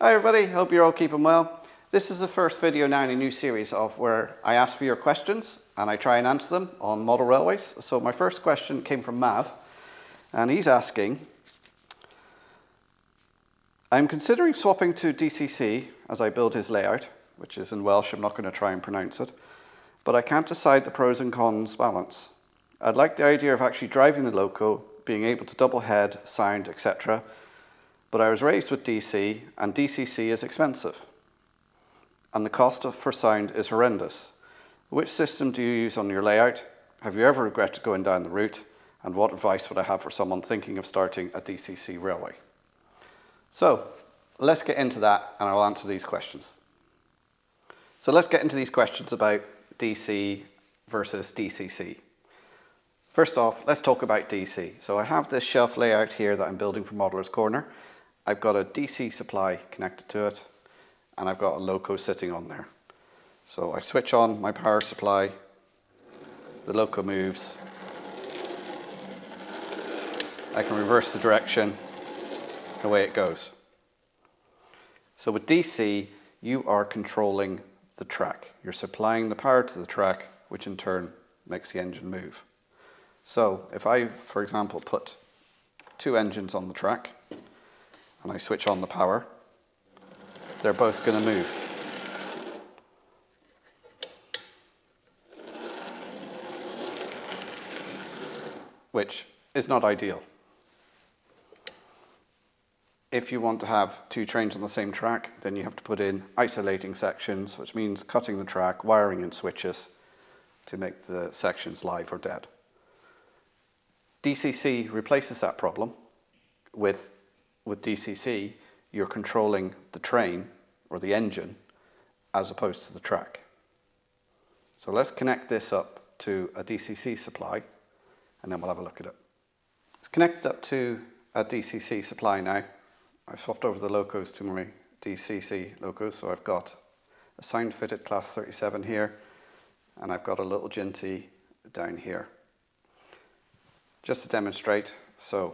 Hi everybody, hope you're all keeping well. This is the first video now in a new series of where I ask for your questions and I try and answer them on model railways. So my first question came from Mav and he's asking, I'm considering swapping to DCC as I build his layout, which is in Welsh, I'm not going to try and pronounce it, but I can't decide the pros and cons balance. I'd like the idea of actually driving the loco, being able to double head, sound, etc. But I was raised with DC and DCC is expensive. And the cost for sound is horrendous. Which system do you use on your layout? Have you ever regretted going down the route? And what advice would I have for someone thinking of starting a DCC railway? So let's get into that and I'll answer these questions. So let's get into these questions about DC versus DCC. First off, let's talk about DC. So I have this shelf layout here that I'm building for Modeller's Corner. I've got a DC supply connected to it and I've got a loco sitting on there. So I switch on my power supply, the loco moves, I can reverse the direction, away it goes. So with DC, you are controlling the track. You're supplying the power to the track, which in turn makes the engine move. So if I, for example, put two engines on the track, and I switch on the power, they're both going to move. Which is not ideal. If you want to have two trains on the same track, then you have to put in isolating sections, which means cutting the track, wiring in switches to make the sections live or dead. DCC replaces that problem with DCC, you're controlling the train or the engine as opposed to the track. So let's connect this up to a DCC supply and then we'll have a look at it. It's connected up to a DCC supply now. I've swapped over the locos to my DCC locos, so I've got a sound fitted class 37 here and I've got a little jinty down here. Just to demonstrate, so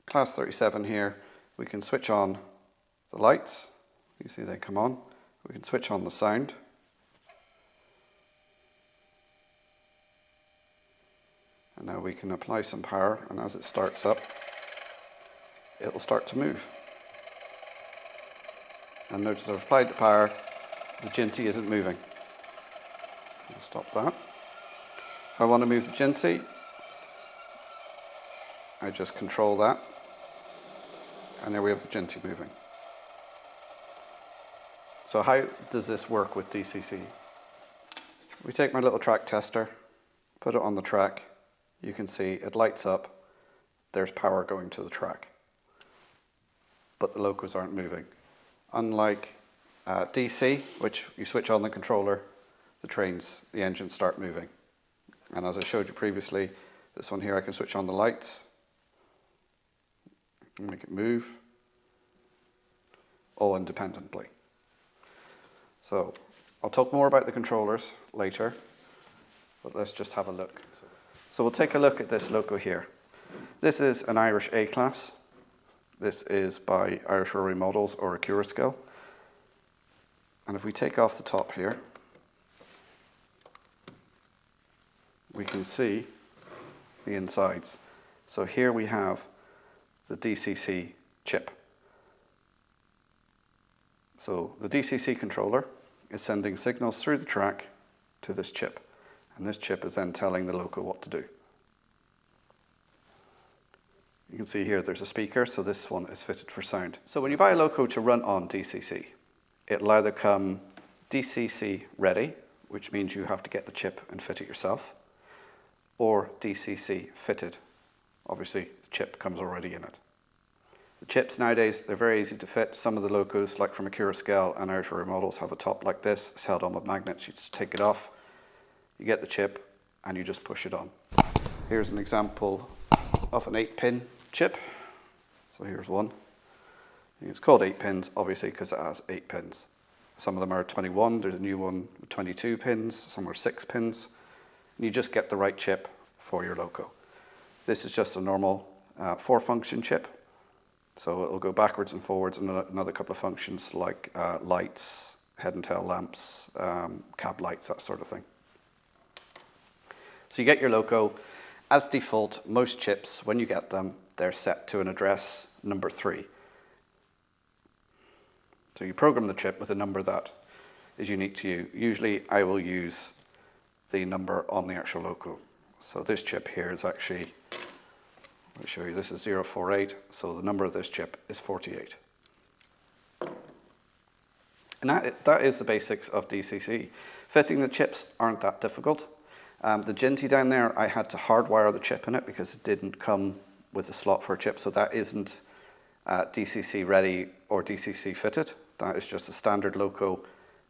class 37 here, we can switch on the lights, you see they come on, we can switch on the sound, and now we can apply some power, and as it starts up, it will start to move. And notice I've applied the power, the jinty isn't moving. I'll stop that. If I want to move the jinty, I just control that, and there we have the jinty moving. So how does this work with DCC? We take my little track tester, put it on the track, you can see it lights up, there's power going to the track. But the locos aren't moving. Unlike DC, which you switch on the controller, the engines start moving. And as I showed you previously, this one here I can switch on the lights, make it move, all independently. So I'll talk more about the controllers later, but let's just have a look. So we'll take a look at this loco here. This is an Irish A class. This is by Irish Railway Models or Accurascale. And if we take off the top here, we can see the insides. So here we have the DCC chip. So the DCC controller is sending signals through the track to this chip, and this chip is then telling the loco what to do. You can see here there's a speaker, so this one is fitted for sound. So when you buy a loco to run on DCC, it'll either come DCC ready, which means you have to get the chip and fit it yourself, or DCC fitted. Obviously, the chip comes already in it. The chips nowadays, they're very easy to fit. Some of the locos, like from Accurascale and Irish Railway Models, have a top like this. It's held on with magnets. You just take it off, you get the chip, and you just push it on. Here's an example of an 8-pin chip. So here's one. It's called 8 pins, obviously, because it has 8 pins. Some of them are 21. There's a new one with 22 pins. Some are 6 pins. And you just get the right chip for your loco. This is just a normal 4-function chip. So it'll go backwards and forwards, and another couple of functions like lights, head and tail lamps, cab lights, that sort of thing. So you get your loco. As default, most chips, when you get them, they're set to an address number 3. So you program the chip with a number that is unique to you. Usually I will use the number on the actual loco. So this chip here is actually, I'll show you, this is 048, so the number of this chip is 48. And that is the basics of DCC. Fitting the chips aren't that difficult. The Ginty down there, I had to hardwire the chip in it because it didn't come with a slot for a chip, so that isn't DCC ready or DCC fitted. That is just a standard loco,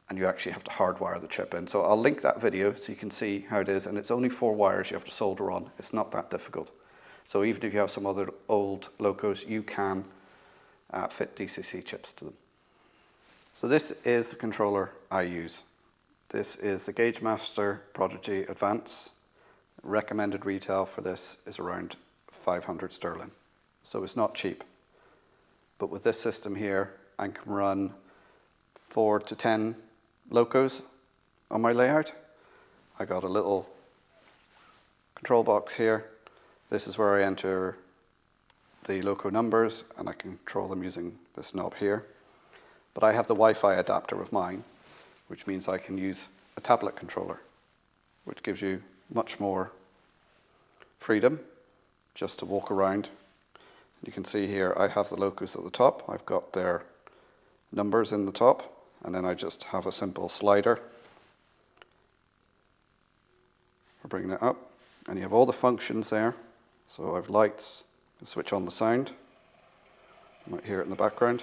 and you actually have to hardwire the chip in. So I'll link that video so you can see how it is, and it's only 4 wires you have to solder on. It's not that difficult. So even if you have some other old locos, you can fit DCC chips to them. So this is the controller I use. This is the GaugeMaster Prodigy Advance. Recommended retail for this is around 500 sterling. So it's not cheap. But with this system here, I can run 4 to 10 locos on my layout. I got a little control box here. This is where I enter the loco numbers, and I can control them using this knob here. But I have the Wi-Fi adapter with mine, which means I can use a tablet controller, which gives you much more freedom just to walk around. You can see here I have the locos at the top. I've got their numbers in the top, and then I just have a simple slider for bringing it up, and you have all the functions there. So I have lights, switch on the sound, you might hear it in the background.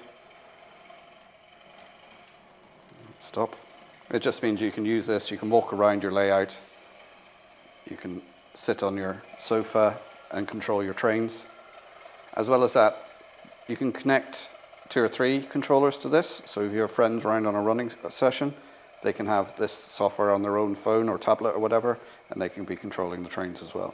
Stop. It just means you can use this, you can walk around your layout, you can sit on your sofa and control your trains. As well as that, you can connect 2 or 3 controllers to this, so if you have friends around on a running session, they can have this software on their own phone or tablet or whatever, and they can be controlling the trains as well.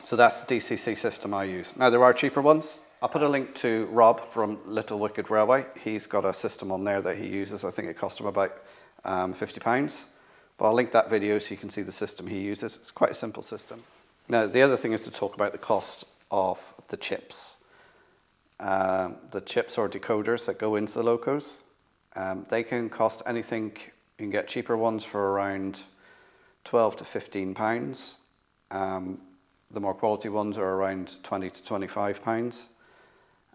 So that's the DCC system I use. Now there are cheaper ones. I'll put a link to Rob from Little Wicked Railway. He's got a system on there that he uses. I think it cost him about £50. But I'll link that video so you can see the system he uses. It's quite a simple system. Now the other thing is to talk about the cost of the chips. The chips or decoders that go into the locos. They can cost anything. You can get cheaper ones for around £12 to £15. The more quality ones are around £20 to £25.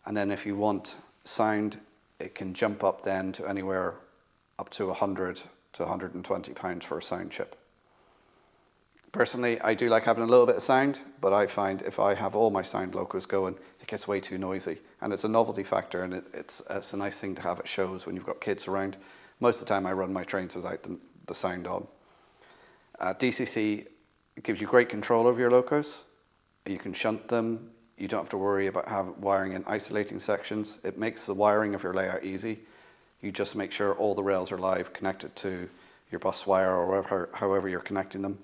And then if you want sound, it can jump up then to anywhere up to £100 to £120 for a sound chip. Personally, I do like having a little bit of sound, but I find if I have all my sound locos going, it gets way too noisy. And it's a novelty factor, and it's a nice thing to have at shows when you've got kids around. Most of the time I run my trains without the sound on. DCC gives you great control over your locos. You can shunt them. You don't have to worry about wiring in isolating sections. It makes the wiring of your layout easy. You just make sure all the rails are live, connected to your bus wire or however you're connecting them.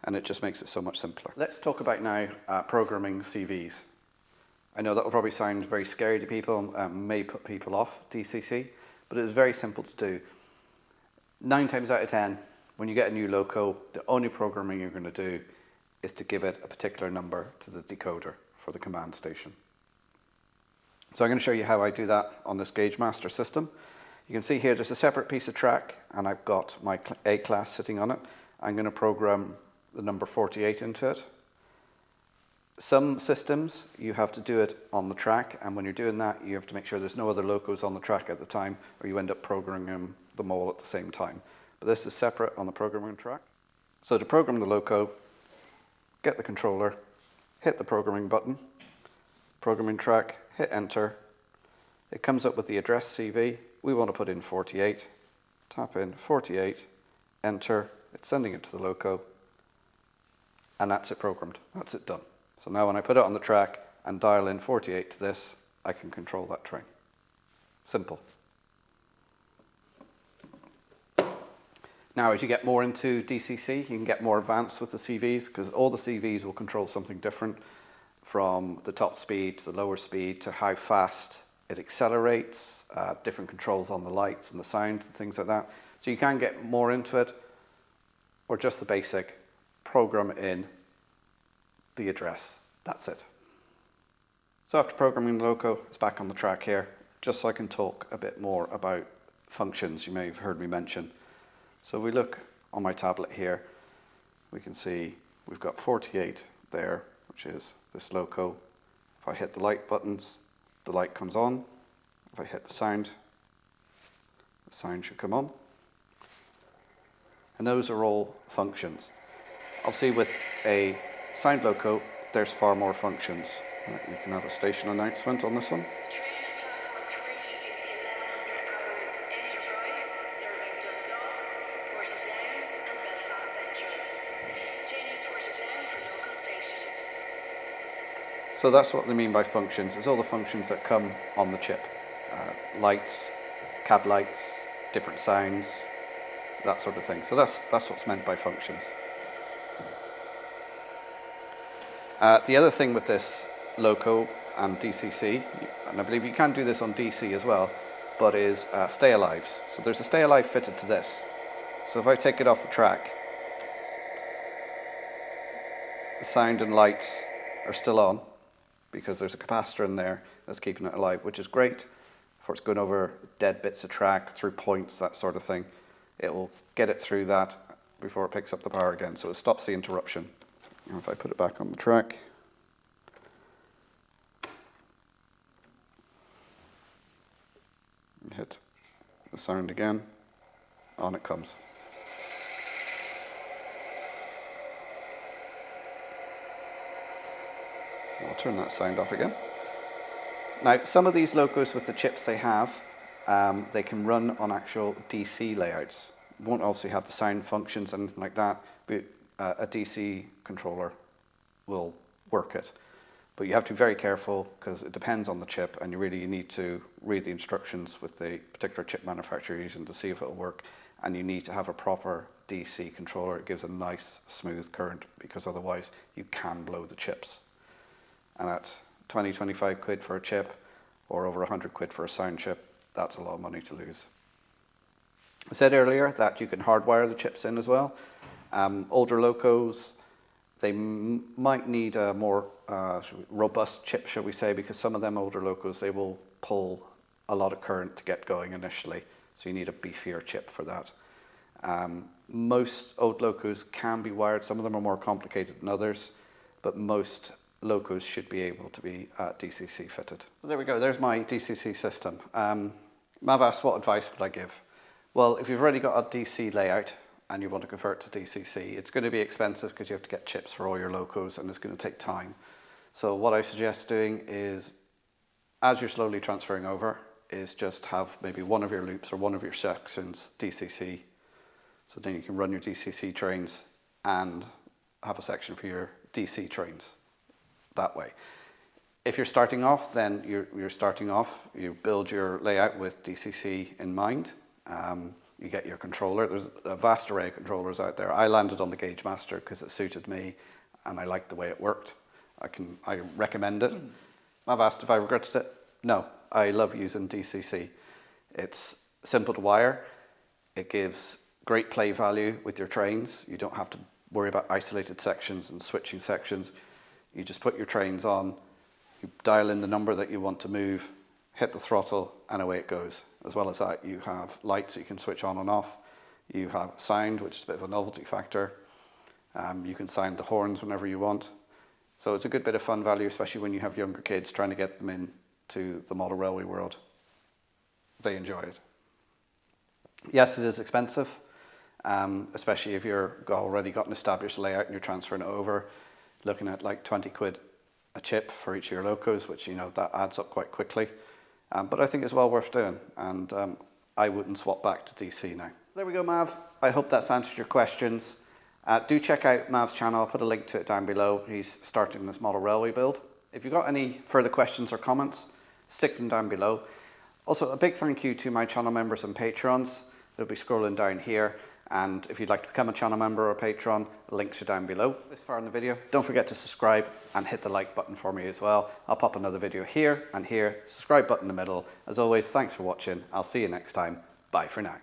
And it just makes it so much simpler. Let's talk about now programming CVs. I know that will probably sound very scary to people and may put people off DCC, but it is very simple to do. 9 times out of 10, when you get a new loco, the only programming you're going to do is to give it a particular number to the decoder for the command station. So I'm going to show you how I do that on this GaugeMaster system. You can see here there's a separate piece of track, and I've got my A class sitting on it. I'm going to program the number 48 into it. Some systems you have to do it on the track, and when you're doing that you have to make sure there's no other locos on the track at the time, or you end up programming them all at the same time. But this is separate on the programming track. So to program the loco, get the controller, hit the programming button, programming track, hit enter. It comes up with the address CV. We want to put in 48, tap in 48, enter. It's sending it to the loco, and that's it programmed. That's it done. So now when I put it on the track and dial in 48 to this, I can control that train. Simple. Now as you get more into DCC, you can get more advanced with the CVs, because all the CVs will control something different. from the top speed to the lower speed to how fast it accelerates, different controls on the lights and the sound and things like that. So you can get more into it, or just the basic, program in the address. That's it. So after programming the loco, it's back on the track here, just so I can talk a bit more about functions you may have heard me mention. So if we look on my tablet here, we can see we've got 48 there, which is this loco. If I hit the light buttons, the light comes on. If I hit the sound should come on. And those are all functions. Obviously with a sound loco, there's far more functions. Right, we can have a station announcement on this one. So that's what they mean by functions. It's all the functions that come on the chip. Lights, cab lights, different sounds, that sort of thing. So that's what's meant by functions. The other thing with this loco and DCC, and I believe you can do this on DC as well, but is stay alives. So there's a stay alive fitted to this. So if I take it off the track, the sound and lights are still on, because there's a capacitor in there that's keeping it alive, which is great for it's going over dead bits of track, through points, that sort of thing. It will get it through that before it picks up the power again, so it stops the interruption. And if I put it back on the track, and hit the sound again, on it comes. I'll turn that sound off again. Now, some of these locos with the chips they have, they can run on actual DC layouts. Won't obviously have the sound functions and anything like that, but a DC controller will work it. But you have to be very careful because it depends on the chip, and you need to read the instructions with the particular chip manufacturer you're using to see if it'll work. And you need to have a proper DC controller. It gives a nice smooth current, because otherwise you can blow the chips. And that's 20, 25 quid for a chip, or over 100 quid for a sound chip. That's a lot of money to lose. I said earlier that you can hardwire the chips in as well. Older locos, they might need a more robust chip, shall we say, because some of them older locos, they will pull a lot of current to get going initially. So you need a beefier chip for that. Most old locos can be wired. Some of them are more complicated than others, but most locos should be able to be DCC fitted. So there we go, there's my DCC system. Mav asked, what advice would I give? Well, if you've already got a DC layout and you want to convert to DCC, it's going to be expensive because you have to get chips for all your locos, and it's going to take time. So what I suggest doing is, as you're slowly transferring over, is just have maybe one of your loops or one of your sections DCC. So then you can run your DCC trains and have a section for your DC trains that way. If you're starting off, then you're starting off, you build your layout with DCC in mind. You get your controller. There's a vast array of controllers out there. I landed on the Gauge Master because it suited me and I liked the way it worked. I recommend it. I've asked if I regretted it. No, I love using DCC. It's simple to wire. It gives great play value with your trains. You don't have to worry about isolated sections and switching sections. You just put your trains on, you dial in the number that you want to move, hit the throttle, and away it goes. As well as that, you have lights you can switch on and off. You have sound, which is a bit of a novelty factor. You can sound the horns whenever you want. So it's a good bit of fun value, especially when you have younger kids trying to get them into the model railway world. They enjoy it. Yes, it is expensive, especially if you've already got an established layout and you're transferring it over. Looking at like 20 quid a chip for each of your locos, which, that adds up quite quickly. But I think it's well worth doing, and I wouldn't swap back to DC now. There we go, Mav. I hope that's answered your questions. Do check out Mav's channel. I'll put a link to it down below. He's starting this model railway build. If you've got any further questions or comments, stick them down below. Also, a big thank you to my channel members and patrons. They'll be scrolling down here. And if you'd like to become a channel member or a patron, links are down below. This far in the video, don't forget to subscribe and hit the like button for me as well. I'll pop another video here and here, subscribe button in the middle. As always, thanks for watching. I'll see you next time. Bye for now.